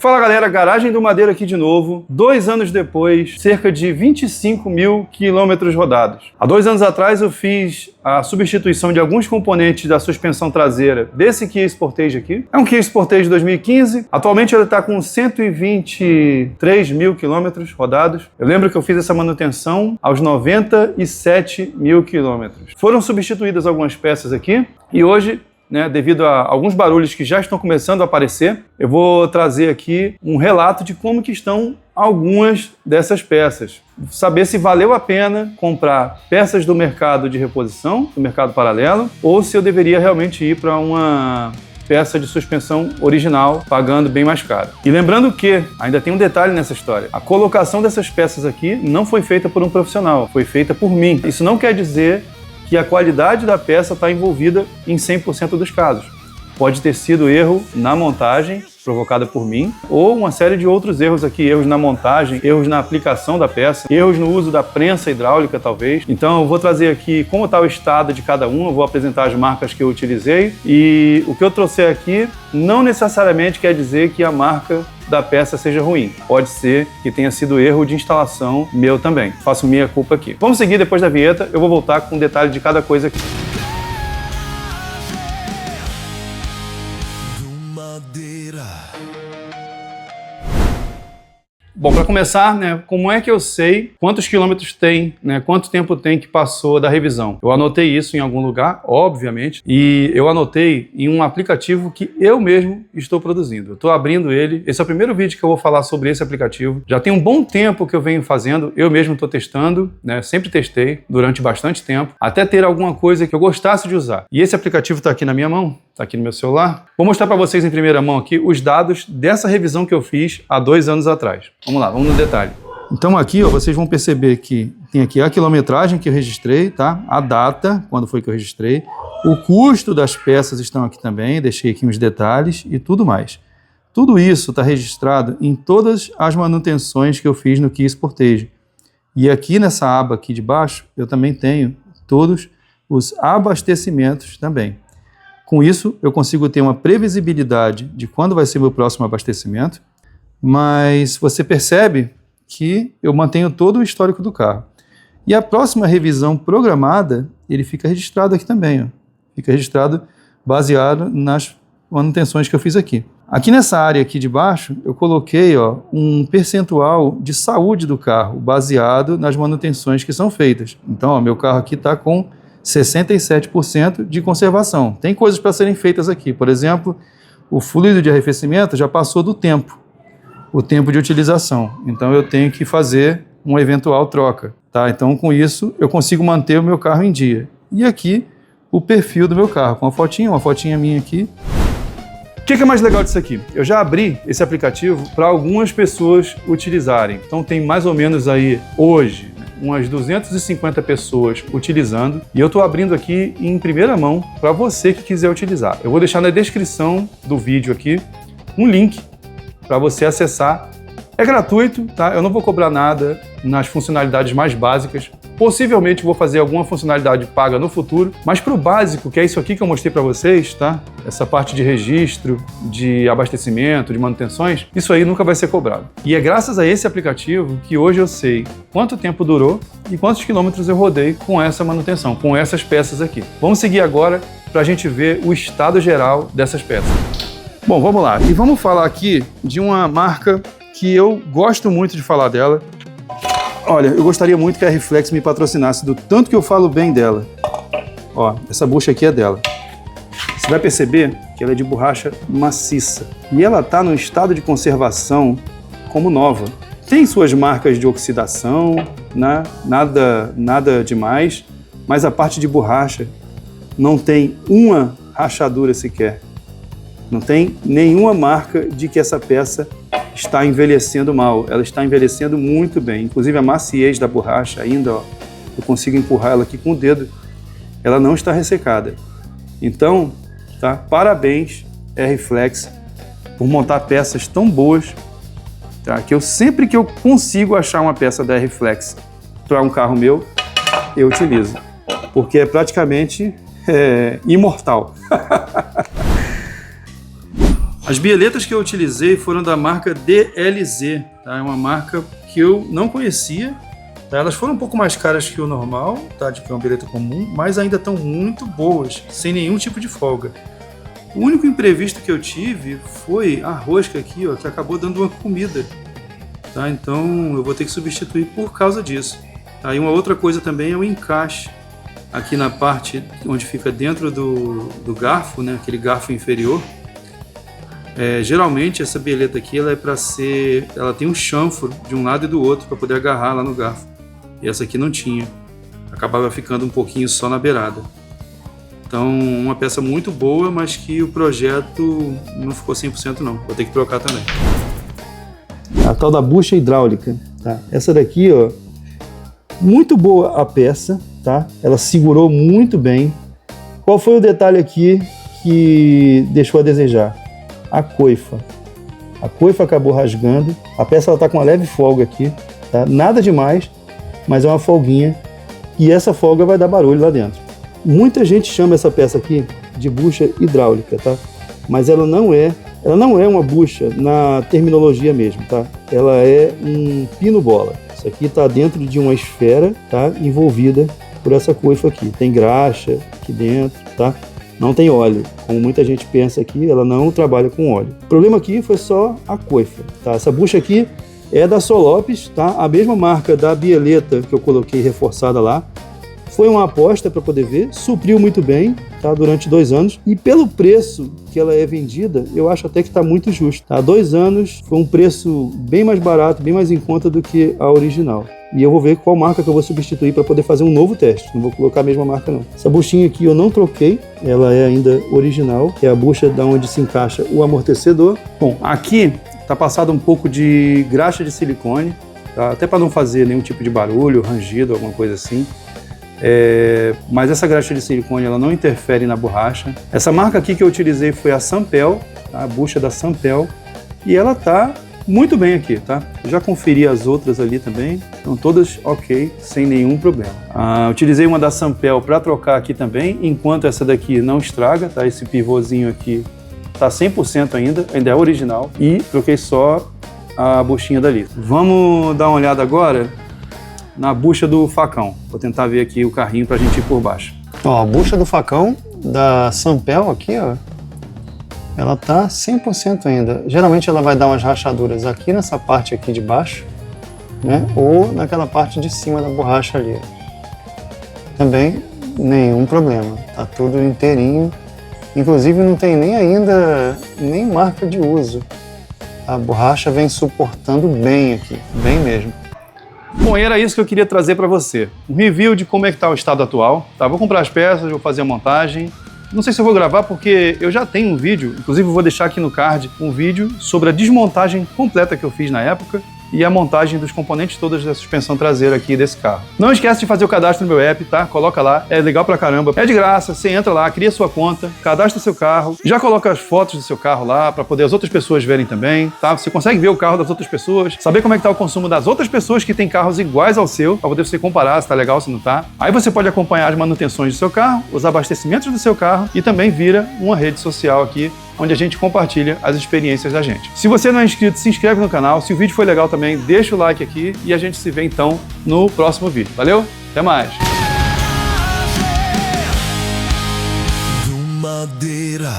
Fala galera, Garagem do Madeiro aqui de novo, 2 anos depois, cerca de 25 mil quilômetros rodados. Há 2 anos atrás eu fiz a substituição de alguns componentes da suspensão traseira desse Kia Sportage aqui. É um Kia Sportage 2015, atualmente ele está com 123 mil quilômetros rodados. Eu lembro que eu fiz essa manutenção aos 97 mil quilômetros. Foram substituídas algumas peças aqui e hoje, devido a alguns barulhos que já estão começando a aparecer, eu vou trazer aqui um relato de como que estão algumas dessas peças. Saber se valeu a pena comprar peças do mercado de reposição, do mercado paralelo, ou se eu deveria realmente ir para uma peça de suspensão original, pagando bem mais caro. E lembrando que, ainda tem um detalhe nessa história, a colocação dessas peças aqui não foi feita por um profissional, foi feita por mim. Isso não quer dizer que a qualidade da peça está envolvida em 100% dos casos. Pode ter sido erro na montagem, provocada por mim, ou uma série de outros erros aqui, erros na montagem, erros na aplicação da peça, erros no uso da prensa hidráulica, talvez. Então eu vou trazer aqui como está o estado de cada um, eu vou apresentar as marcas que eu utilizei, e o que eu trouxer aqui não necessariamente quer dizer que a marca da peça seja ruim. Pode ser que tenha sido erro de instalação meu também. Faço minha culpa aqui. Vamos seguir depois da vinheta, eu vou voltar com um detalhe de cada coisa aqui. Bom, para começar, como é que eu sei quantos quilômetros tem, quanto tempo tem que passou da revisão? Eu anotei isso em algum lugar, obviamente, e eu anotei em um aplicativo que eu mesmo estou produzindo. Eu estou abrindo ele, esse é o primeiro vídeo que eu vou falar sobre esse aplicativo. Já tem um bom tempo que eu venho fazendo, eu mesmo estou testando, sempre testei durante bastante tempo, até ter alguma coisa que eu gostasse de usar. E esse aplicativo está aqui na minha mão, está aqui no meu celular. Vou mostrar para vocês em primeira mão aqui os dados dessa revisão que eu fiz há 2 anos atrás. Vamos lá, vamos no detalhe. Então aqui, vocês vão perceber que tem aqui a quilometragem que eu registrei, tá? A data, quando foi que eu registrei. O custo das peças estão aqui também, deixei aqui uns detalhes e tudo mais. Tudo isso está registrado em todas as manutenções que eu fiz no Kia Sportage. E aqui nessa aba aqui de baixo, eu também tenho todos os abastecimentos também. Com isso, eu consigo ter uma previsibilidade de quando vai ser meu próximo abastecimento, mas você percebe que eu mantenho todo o histórico do carro. E a próxima revisão programada, ele fica registrado aqui também. Fica registrado baseado nas manutenções que eu fiz aqui. Aqui nessa área aqui de baixo, eu coloquei um percentual de saúde do carro, baseado nas manutenções que são feitas. Então, meu carro aqui está com 67% de conservação. Tem coisas para serem feitas aqui. Por exemplo, o fluido de arrefecimento já passou do tempo, o tempo de utilização. Então eu tenho que fazer uma eventual troca. Tá? Então com isso eu consigo manter o meu carro em dia. E aqui o perfil do meu carro, com uma fotinha minha aqui. O que é mais legal disso aqui? Eu já abri esse aplicativo para algumas pessoas utilizarem. Então tem mais ou menos aí hoje umas 250 pessoas utilizando, e eu estou abrindo aqui em primeira mão para você que quiser utilizar. Eu vou deixar na descrição do vídeo aqui um link para você acessar. É gratuito, tá? Eu não vou cobrar nada nas funcionalidades mais básicas. Possivelmente vou fazer alguma funcionalidade paga no futuro, mas para o básico, que é isso aqui que eu mostrei para vocês, tá? Essa parte de registro, de abastecimento, de manutenções, isso aí nunca vai ser cobrado. E é graças a esse aplicativo que hoje eu sei quanto tempo durou e quantos quilômetros eu rodei com essa manutenção, com essas peças aqui. Vamos seguir agora para a gente ver o estado geral dessas peças. Bom, vamos lá. E vamos falar aqui de uma marca que eu gosto muito de falar dela. Olha, eu gostaria muito que a R-Flex me patrocinasse, do tanto que eu falo bem dela. Ó, essa bucha aqui é dela. Você vai perceber que ela é de borracha maciça. E ela está num estado de conservação como nova. Tem suas marcas de oxidação, nada demais, mas a parte de borracha não tem uma rachadura sequer. Não tem nenhuma marca de que essa peça está envelhecendo mal. Ela está envelhecendo muito bem. Inclusive a maciez da borracha ainda, eu consigo empurrar ela aqui com o dedo. Ela não está ressecada. Então, tá? Parabéns, R-Flex, por montar peças tão boas, tá? Que sempre que eu consigo achar uma peça da R-Flex para um carro meu, eu utilizo. Porque é praticamente imortal. As bieletas que eu utilizei foram da marca DLZ, tá? É uma marca que eu não conhecia. Tá? Elas foram um pouco mais caras que o normal, tá? De que é uma bieleta comum, mas ainda estão muito boas, sem nenhum tipo de folga. O único imprevisto que eu tive foi a rosca aqui, ó, que acabou dando uma comida. Tá? Então eu vou ter que substituir por causa disso. Tá? E uma outra coisa também é o encaixe. Aqui na parte onde fica dentro do garfo, né? Aquele garfo inferior. Geralmente essa bieleta aqui ela tem um chanfro de um lado e do outro para poder agarrar lá no garfo. E essa aqui não tinha. Acabava ficando um pouquinho só na beirada. Então, uma peça muito boa, mas que o projeto não ficou 100% não. Vou ter que trocar também. A tal da bucha hidráulica, tá? Essa daqui, ó, muito boa a peça, tá? Ela segurou muito bem. Qual foi o detalhe aqui que deixou a desejar? A coifa. A coifa acabou rasgando. A peça ela tá com uma leve folga aqui, tá? Nada demais, mas é uma folguinha. E essa folga vai dar barulho lá dentro. Muita gente chama essa peça aqui de bucha hidráulica, tá? Mas ela não é uma bucha na terminologia mesmo, tá? Ela é um pino-bola. Isso aqui está dentro de uma esfera, tá? Envolvida por essa coifa aqui. Tem graxa aqui dentro, tá? Não tem óleo. Como muita gente pensa aqui, ela não trabalha com óleo. O problema aqui foi só a coifa, tá? Essa bucha aqui é da Solopes, tá? A mesma marca da bieleta que eu coloquei reforçada lá. Foi uma aposta para poder ver, supriu muito bem, tá? Durante 2 anos. E pelo preço que ela é vendida, eu acho até que está muito justo. Há 2 anos foi um preço bem mais barato, bem mais em conta do que a original. E eu vou ver qual marca que eu vou substituir para poder fazer um novo teste. Não vou colocar a mesma marca não. Essa buchinha aqui eu não troquei, ela é ainda original, que é a bucha da onde se encaixa o amortecedor. Bom, aqui está passado um pouco de graxa de silicone, tá? Até para não fazer nenhum tipo de barulho, rangido, alguma coisa assim. Mas essa graxa de silicone ela não interfere na borracha. Essa marca aqui que eu utilizei foi a Sampel, tá? A bucha da Sampel, e ela tá muito bem aqui, tá? Eu já conferi as outras ali também, estão todas ok, sem nenhum problema. Utilizei uma da Sampel para trocar aqui também, enquanto essa daqui não estraga, tá? Esse pivôzinho aqui tá 100% ainda é original, e troquei só a buchinha dali. Vamos dar uma olhada agora na bucha do facão. Vou tentar ver aqui o carrinho pra gente ir por baixo. Ó, a bucha do facão da Sampel aqui, ó, ela tá 100% ainda. Geralmente ela vai dar umas rachaduras aqui nessa parte aqui de baixo, né? Ou naquela parte de cima da borracha ali. Também nenhum problema. Tá tudo inteirinho. Inclusive não tem nem marca de uso. A borracha vem suportando bem aqui, bem mesmo. Bom, e era isso que eu queria trazer para você. Um review de como é que está o estado atual. Tá, vou comprar as peças, vou fazer a montagem. Não sei se eu vou gravar porque eu já tenho um vídeo, inclusive eu vou deixar aqui no card um vídeo sobre a desmontagem completa que eu fiz na época e a montagem dos componentes todos da suspensão traseira aqui desse carro. Não esquece de fazer o cadastro no meu app, tá? Coloca lá, é legal pra caramba. É de graça, você entra lá, cria sua conta, cadastra seu carro, já coloca as fotos do seu carro lá pra poder as outras pessoas verem também, tá? Você consegue ver o carro das outras pessoas, saber como é que tá o consumo das outras pessoas que têm carros iguais ao seu, pra poder você comparar se tá legal, se não tá. Aí você pode acompanhar as manutenções do seu carro, os abastecimentos do seu carro e também vira uma rede social aqui onde a gente compartilha as experiências da gente. Se você não é inscrito, se inscreve no canal. Se o vídeo foi legal também, deixa o like aqui e a gente se vê então no próximo vídeo. Valeu? Até mais! Do madeira.